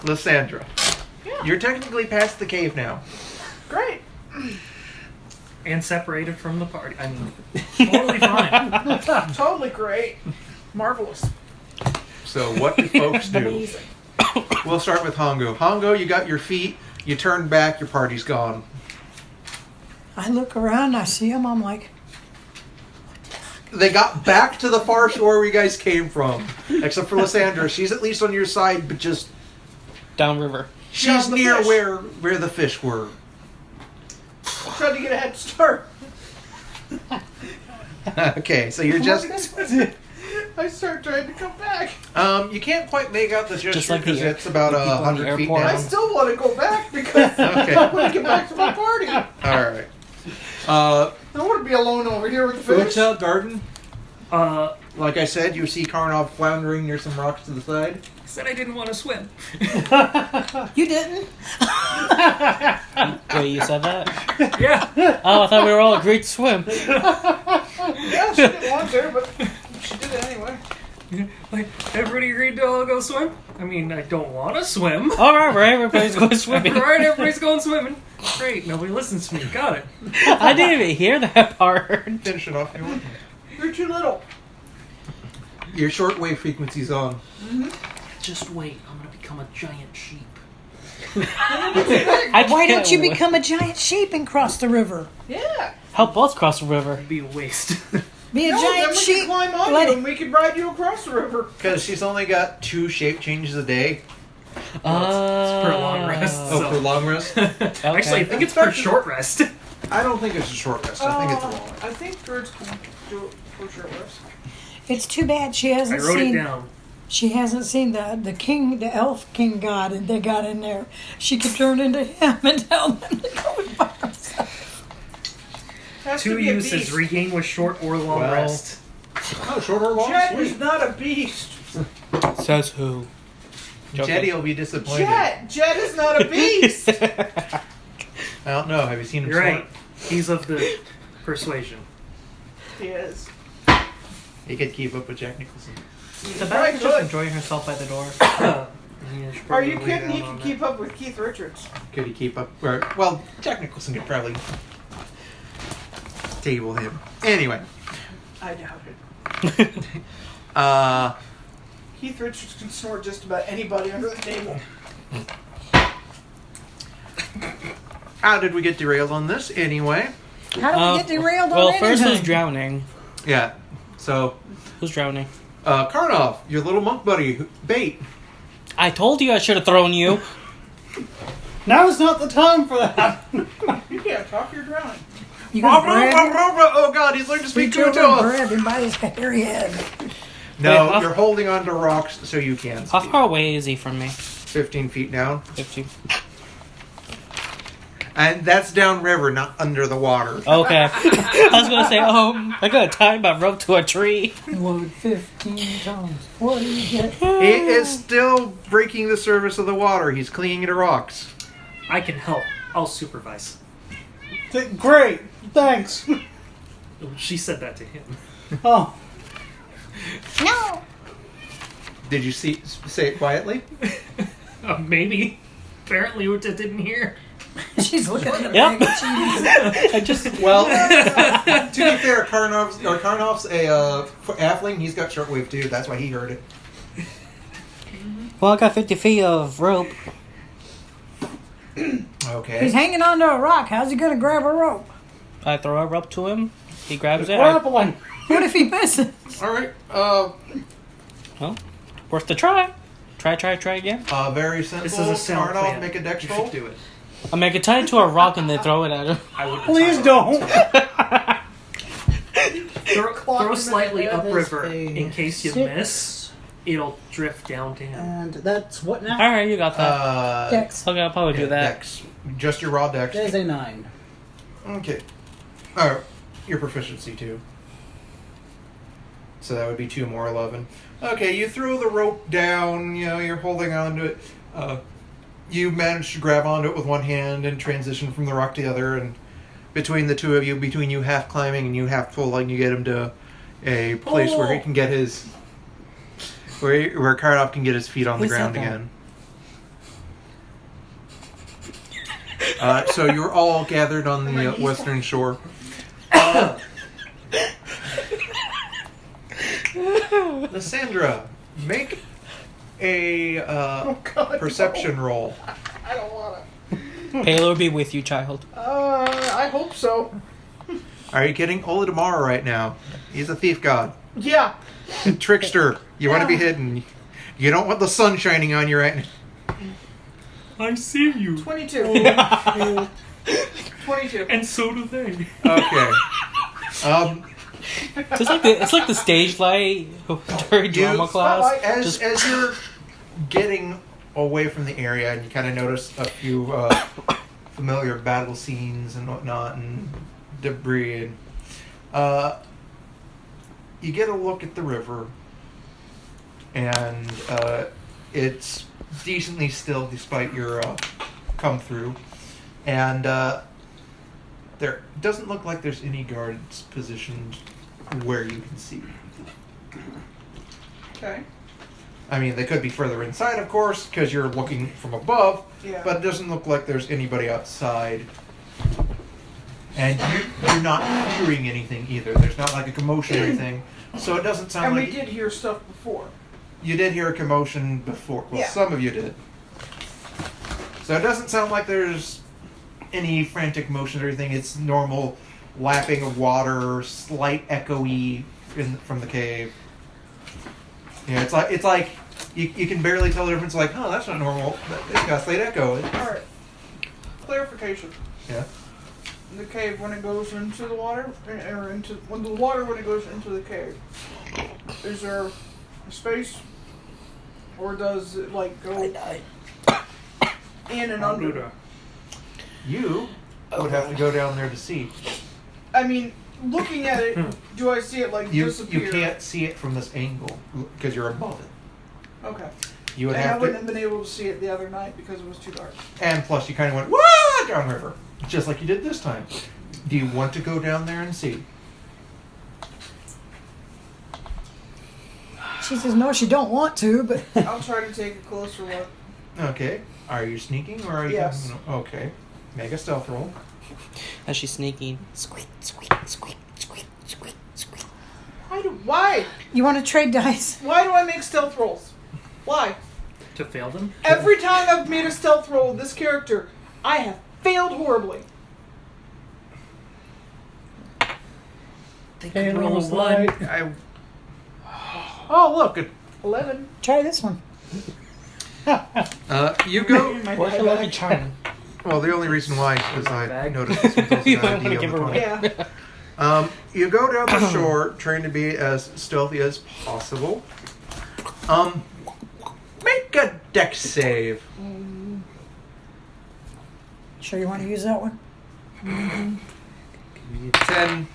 Lysandra. Yeah. You're technically past the cave now. Great. And separated from the party. I mean, totally fine. Totally great. Marvelous. So what do folks do? Amazing. We'll start with Hongo. Hongo, you got your feet. You turn back. Your party's gone. I look around. I see them. I'm like, They got back to the far shore where you guys came from. Except for Lysandra. She's at least on your side, but just... Downriver. She's near fish. where the fish were. Trying to get a head start. Okay, so you're just... I start trying to come back. You can't quite make out the gesture like the because air- it's about the people in the 100 feet airport. I down. still want to go back because I want to get back to my party. I Alright. don't want to be alone over here with the fish. Uta Garden. I Like I said, you see Karnoff floundering near some rocks to the side. said I didn't want to swim. you didn't? Wait, you said that? Yeah. Oh, I thought we were all agreed to swim. Yeah, she didn't want to, but she did it anyway. Like, everybody agreed to all go swim? I mean, I don't want to swim. Alright, right, everybody's going swimming. Alright, everybody's going swimming. Great, nobody listens to me. Got it. I didn't even hear that part. Finish it off if you want. You're too little. Your shortwave frequency's on. Just wait, I'm gonna become a giant sheep. Why don't you become a giant sheep and cross the river? Yeah. Help us cross the river. It'd be a waste. Be a No, then giant we sheep. can climb on Let you it- and we can ride you across the river. Because she's only got 2 shape changes a day. Well, it's per long rest. Oh, So. for long rest? Actually, I think it's per short rest. I don't think it's a short rest. I think it's a long rest. I think druids can do it for short rest. It's too bad she I hasn't wrote seen. it down. She hasn't seen the king, the elf king god, and they got in there. She could turn into him and tell them to go by herself. Has to 2 be a uses: beast. regain with short or long Well, rest. Oh, short or long? Jet Sweet. is not a beast. Says who? Jetty will be disappointed. Jet is not a beast. I don't know. Have you seen him You're swim? right. He's of the persuasion. He is. He could keep up with Jack Nicholson. The Right, bag good. just enjoying herself by the door. Are you kidding? He can keep up with Keith Richards. Could he keep up? Or, well, Jack Nicholson could probably table him. Anyway. I doubt it. Keith Richards can snort just about anybody under the table. How did we get derailed on this anyway? How do we get derailed Well, on first anything? who's drowning? Yeah. So, Who's drowning? Karnoff, your little monk buddy, bait. I told you I should have thrown you. Now's not the time for that. You can't talk, you're drowning. You gonna grab him? Oh god, he's learned to speak Reach to over and a grab him by his hairy head. No, Wait, you're holding onto rocks so you can How speak. far away is he from me? 15 feet down. 50. And that's downriver, not under the water. Okay. I was gonna say, I gotta tie my rope to a tree. Load 15 times. What do you get? He is still breaking the surface of the water. He's clinging to rocks. I can help. I'll supervise. Great, thanks. She said that to him. Oh, No. Did you say it quietly? Maybe. Apparently, Uta didn't hear. She's looking at the Yep. bag of cheese. I just Well, to be fair, Karnoff's a halfling. He's got shortwave too. That's why he heard it. Well, I got 50 feet of rope. Okay. He's hanging onto a rock. How's he going to grab a rope? I throw a rope to him. He grabs it. grappling. What if he misses? All right. Well, worth the try. Try again. Very simple. This is a sound Karnoff, plan. make a dex You roll. should do it. I make it tie it to a rock and then throw it at him. I would. Please don't. Throw slightly That is upriver a in case you 6. miss. It'll drift down to him. And that's what now? Alright, you got that. Dex. Okay, I'll probably do that. Dex. Just your raw dex. That is a 9. Okay. Alright. Your proficiency too. So that would be 2 more 11. Okay, you throw the rope down, you're holding onto it. You manage to grab onto it with one hand and transition from the rock to the other, and between the two of you, between you half climbing and you half pulling, you get him to a place where he can get his... Where Karnoff can get his feet on the Who said ground that? again. So you're all gathered on the western shore. Lysandra, make a perception roll. I don't want Palo will be with you, child. to. I hope so. Are you kidding? Oladamar right now. He's a thief god. Yeah. A trickster. You want to be hidden. You don't want the sun shining on you right now. I see you. 22. 22. And so do they. Okay. It's like the stage light during drama class. As you're getting away from the area, and you kind of notice a few familiar battle scenes and whatnot, and debris, and you get a look at the river, and it's decently still despite your come through, and there doesn't look like there's any guards positioned where you can see. Okay. I mean, they could be further inside, of course, because you're looking from above, Yeah. but it doesn't look like there's anybody outside. And you're not hearing anything either. There's not like a commotion or anything, so it doesn't sound And like... we did hear stuff before. You did hear a commotion before. Well, Yeah. some of you did. So it doesn't sound like there's any frantic motion or anything. It's normal lapping of water, slight echoey from the cave. Yeah, it's like you can barely tell the difference. Like, oh, that's not normal. It's got a slight echo. Alright. Clarification. Yeah. The cave when it goes into the water, or when the water when it goes into the cave, is there a space, or does it like go in and under? You would have to go down there to see. I mean, looking at it, do I see it like You disappear? can't see it from this angle because you're above it. Okay. You would And I have wouldn't to, have been able to see it the other night because it was too dark. and plus you kind of went wah downriver, just like you did this time. Do you want to go down there and see? She says no, she don't want to, but I'll try to take a closer look. Okay. Are you sneaking or are you? Yes. Okay. Make a stealth roll. As she's sneaking. Squeak, squeak, squeak, squeak, squeak, squeak. Why? you want to trade dice? Why do I make stealth rolls? Why? To fail them? Every time I've made a stealth roll with this character, I have failed horribly. They Okay, can roll a rolls 1. like- Oh, look. 11. Try this one. You go. Where's your lucky charm? Well, the only reason why is I Bag. noticed this was also You got a wanna D on give the her 20. Yeah. You go down the shore, trying to be as stealthy as possible. Make a dex save. Sure you want to use that one? 10.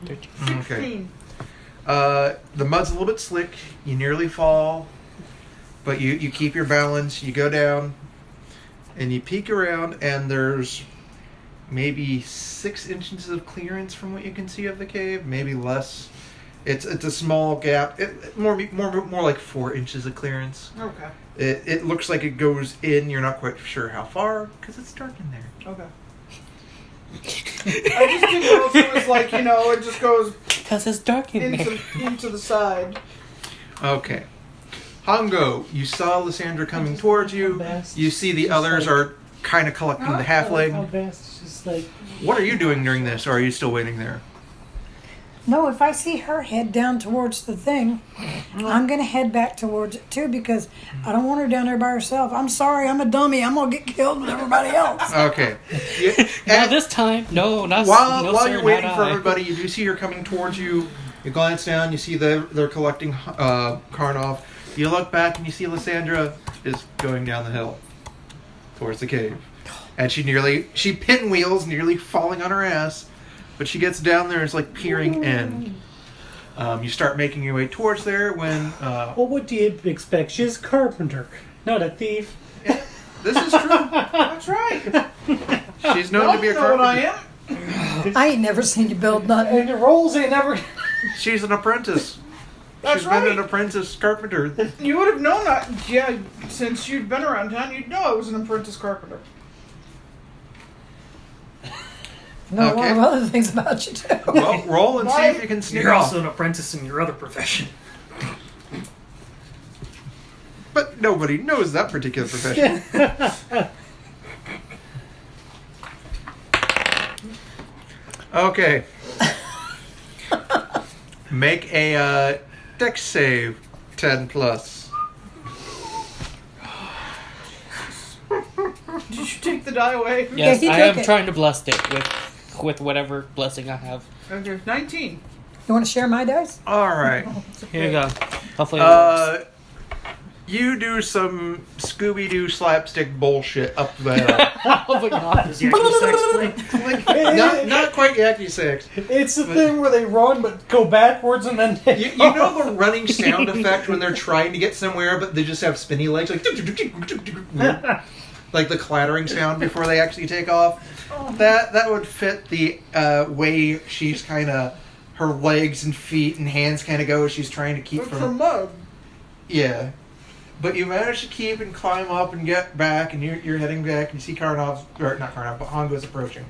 13. Okay. The mud's a little bit slick. You nearly fall, but you keep your balance. You go down, and you peek around, and there's maybe 6 inches of clearance from what you can see of the cave, maybe less. It's a small gap. More like 4 inches of clearance. Okay. It looks like it goes in. You're not quite sure how far because it's dark in there. Okay. I just didn't know if it was like, it just goes Because it's dark in there. into the side. Okay. Hongo, you saw Lysandra coming towards you. Bast You see the just others like- are kind of collecting the How halfling. Bast is just like, What are you doing during this, or are you still waiting there? No, if I see her head down towards the thing, I'm going to head back towards it too because I don't want her down there by herself. I'm sorry, I'm a dummy. I'm going to get killed with everybody else. Okay. You- Not and this time. No, not while no, while sir, you're waiting not for I. everybody, you do see her coming towards you. You glance down, you see they're collecting Karnoff. You look back and you see Lysandra is going down the hill towards the cave. And she pinwheels, nearly falling on her ass. But she gets down there and is like peering in. You start making your way towards there when... well, what do you expect? She's a carpenter, not a thief. yeah, this is true. That's right. She's known to be a Know what I carpenter. am. I ain't never seen you build nothing. And the rolls ain't never. She's an apprentice. That's She's right. been an apprentice carpenter. You would have known that. Yeah, since you'd been around town, you'd know I was an apprentice carpenter. know a lot Okay. of other things about you too. Well, roll and see if you can sneak You're off. also an apprentice in your other profession. But nobody knows that particular profession. Okay. Make a dex save, 10 plus. Did you take the die away? Yes, he I took am it. trying to bless it with whatever blessing I have. Okay, 19. You want to share my dice? All right. Here you go. Hopefully it works. You do some Scooby-Doo slapstick bullshit up there. Hopefully not. Does Yakky sex play? not quite Yacky Six. It's the thing where they run but go backwards and then take You know the running sound effect when they're trying to get somewhere, but they just have spinny legs, like like the clattering sound before they actually take off. That would fit the way she's kind of her legs and feet and hands kind of go as she's trying to keep It's a from. mug. Yeah, but you manage to keep and climb up and get back, and you're heading back. And you see Karnoff, or not Karnoff, but Hongo's approaching.